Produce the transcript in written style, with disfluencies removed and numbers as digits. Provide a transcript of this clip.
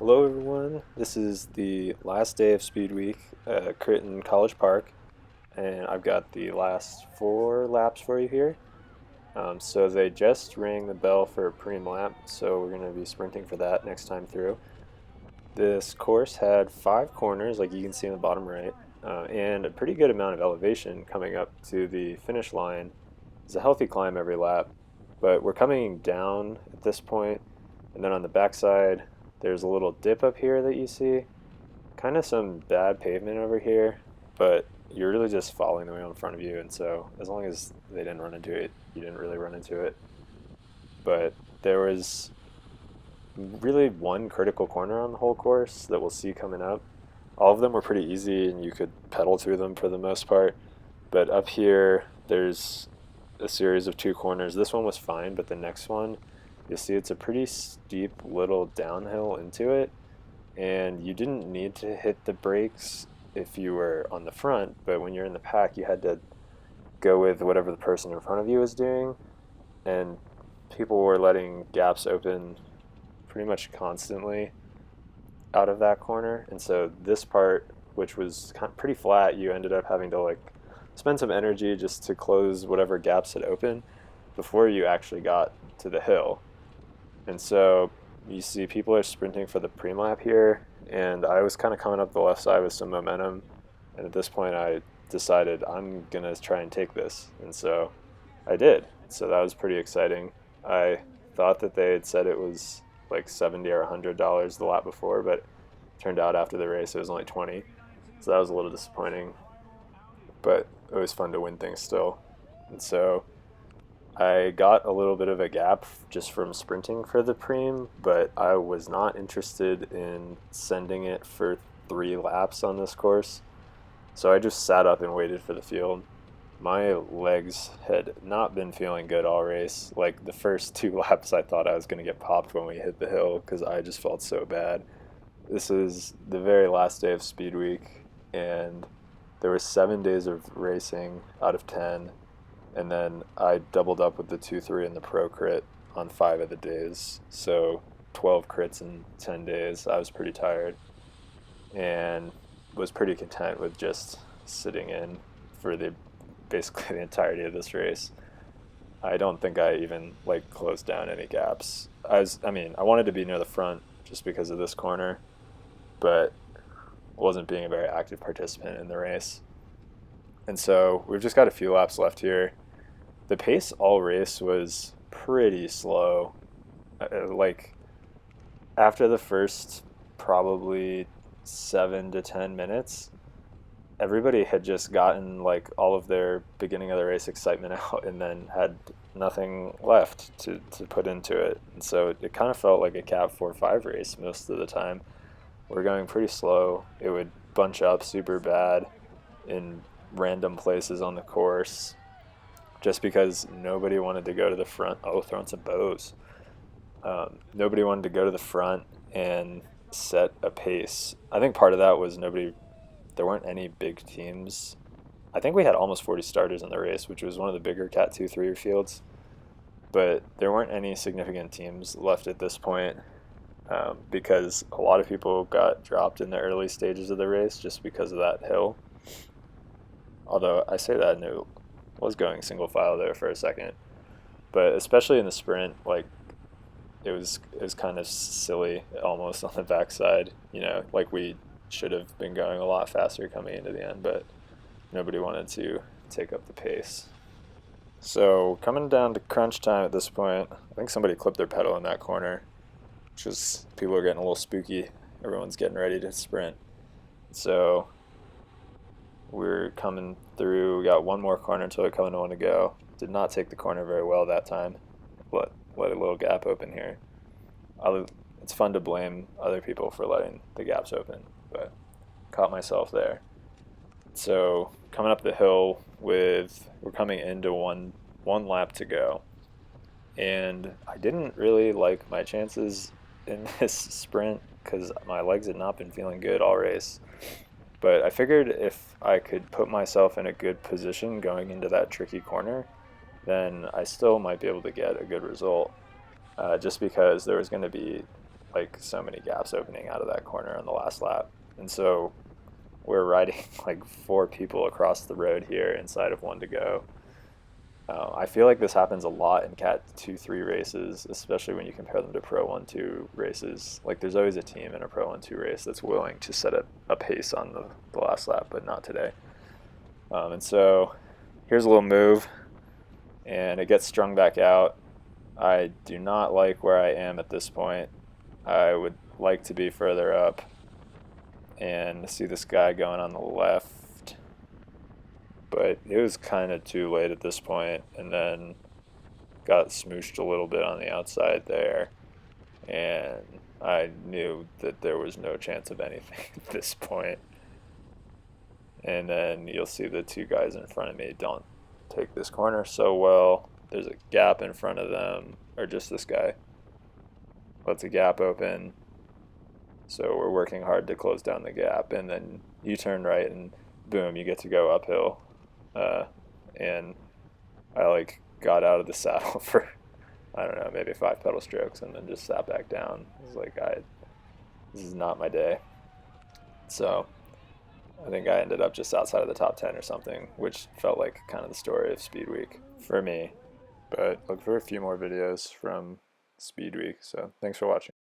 Hello, everyone. This is the last day of Speed Week at Creighton College Park, and I've got the last four laps for you here. So they just rang the bell for a preem lap, so we're going to be sprinting for that next time through. This course had five corners, like you can see in the bottom right, and a pretty good amount of elevation coming up to the finish line. It's a healthy climb every lap, but we're coming down at this point, and then on the backside, there's a little dip up here that you see. Kind of some bad pavement over here, but you're really just following the wheel in front of you, and so as long as they didn't run into it, you didn't really run into it. But there was really one critical corner on the whole course that we'll see coming up. All of them were pretty easy, and you could pedal through them for the most part. But up here, there's a series of two corners. This one was fine, but the next one, you'll see it's a pretty steep little downhill into it, and you didn't need to hit the brakes if you were on the front, but when you're in the pack, you had to go with whatever the person in front of you was doing, and people were letting gaps open pretty much constantly out of that corner, and so this part, which was pretty flat, you ended up having to like spend some energy just to close whatever gaps had opened before you actually got to the hill. And so you see people are sprinting for the preem lap here, and I was kind of coming up the left side with some momentum, and at this point I decided I'm gonna try and take this, and so I did. So that was pretty exciting. I thought that they had said it was like $70 or $100 the lap before, but it turned out after the race it was only 20. So that was a little disappointing, but it was fun to win things still. And so I got a little bit of a gap just from sprinting for the preem, but I was not interested in sending it for 3 laps on this course. So I just sat up and waited for the field. My legs had not been feeling good all race. Like the first 2 laps, I thought I was going to get popped when we hit the hill because I just felt so bad. This is the very last day of Speed Week, and there were 7 days of racing out of 10, and then I doubled up with the 2-3 and the pro crit on 5 of the days. So 12 crits in 10 days. I was pretty tired and was pretty content with just sitting in for the basically the entirety of this race. I don't think I even like closed down any gaps. I wanted to be near the front just because of this corner, but wasn't being a very active participant in the race. And so we've just got a few laps left here. The pace all race was pretty slow. Like after the first probably 7 to 10 minutes, everybody had just gotten like all of their beginning of the race excitement out and then had nothing left to put into it. And so it kind of felt like a Cat 4-5 race most of the time. We're going pretty slow. It would bunch up super bad in random places on the course just because nobody wanted to go to the front. Oh, throwing some bows. Nobody wanted to go to the front and set a pace. I think part of that was there weren't any big teams. I think we had almost 40 starters in the race, which was one of the bigger Cat 2-3 fields, but there weren't any significant teams left at this point because a lot of people got dropped in the early stages of the race just because of that hill. Although I say that and it was going single file there for a second, but especially in the sprint, like it was kind of silly almost on the backside. Like we should have been going a lot faster coming into the end, but nobody wanted to take up the pace. So coming down to crunch time at this point, I think somebody clipped their pedal in that corner, which is people are getting a little spooky. Everyone's getting ready to sprint. So we're coming through. We got one more corner until we're coming to one to go. Did not take the corner very well that time. Let a little gap open here. It's fun to blame other people for letting the gaps open, but caught myself there. So coming up the hill we're coming into one lap to go, and I didn't really like my chances in this sprint because my legs had not been feeling good all race. But I figured if I could put myself in a good position going into that tricky corner, then I still might be able to get a good result. Just because there was going to be like so many gaps opening out of that corner on the last lap. And so we're riding like 4 people across the road here inside of one to go. I feel like this happens a lot in Cat 2-3 races, especially when you compare them to Pro 1-2 races. Like there's always a team in a Pro 1-2 race that's willing to set a pace on the last lap, but not today. And so here's a little move, and it gets strung back out. I do not like where I am at this point. I would like to be further up and see this guy going on the left, but it was kind of too late at this point, and then got smooshed a little bit on the outside there, and I knew that there was no chance of anything at this point. And then you'll see the 2 guys in front of me don't take this corner so well. There's a gap in front of them, or just this guy lets a gap open. So we're working hard to close down the gap, and then you turn right and boom, you get to go uphill. And I like got out of the saddle for, I don't know, maybe 5 pedal strokes, and then just sat back down. I was like, this is not my day. So I think I ended up just outside of the top 10 or something, which felt like kind of the story of Speed Week for me. But look for a few more videos from Speed Week. So thanks for watching.